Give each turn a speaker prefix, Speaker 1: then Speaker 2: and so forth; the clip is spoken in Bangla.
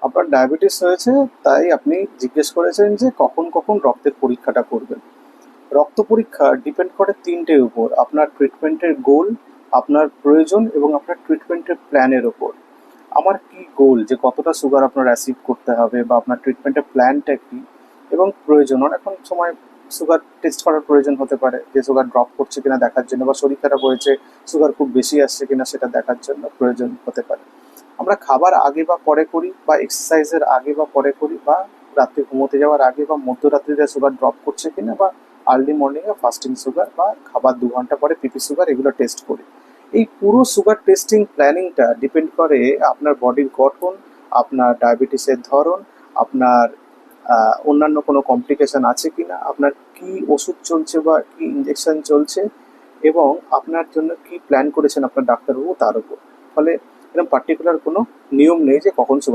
Speaker 1: আপনার ডায়াবেটিস হয়েছে, তাই আপনি জিজ্ঞেস করেছেন যে কখন কখন রক্তের পরীক্ষাটা করবেন। রক্ত পরীক্ষা ডিপেন্ড করে তিনটের উপর: আপনার ট্রিটমেন্টের গোল, আপনার প্রয়োজন এবং আপনার ট্রিটমেন্টের প্ল্যানের ওপর। আমার কি গোল, যে কতটা সুগার আপনার অ্যাচিভ করতে হবে, বা আপনার ট্রিটমেন্টের প্ল্যানটা কি এবং প্রয়োজন। এখন সময় সুগার টেস্ট করার প্রয়োজন হতে পারে, যে সুগার ড্রপ করছে কিনা দেখার জন্য, বা শরীর খারাপ হয়েছে সুগার খুব বেশি আসছে কিনা সেটা দেখার জন্য প্রয়োজন হতে পারে। আমরা খাবার আগে বা পরে করি, বা এক্সারসাইজের আগে বা পরে করি, বা রাত্রে ঘুমোতে যাওয়ার আগে বা মধ্যরাত্রিতে সুগার ড্রপ করছে কিনা, বা আর্লি মর্নিংয়ে ফাস্টিং সুগার, বা খাবার 2 ঘন্টা পরে পিপি সুগার, এগুলো টেস্ট করি। এই পুরো সুগার টেস্টিং প্ল্যানিংটা ডিপেন্ড করে আপনার বডির গঠন, আপনার ডায়াবেটিসের ধরন, আপনার অন্যান্য কোনো কমপ্লিকেশন আছে কিনা, আপনার কি ওষুধ চলছে বা কি ইঞ্জেকশন চলছে, এবং আপনার জন্য কি প্ল্যান করেছেন আপনার ডাক্তারবাবু তার উপর। ফলে এরকম পার্টিকুলার কোনো নিয়ম নেই যে কখন সুগার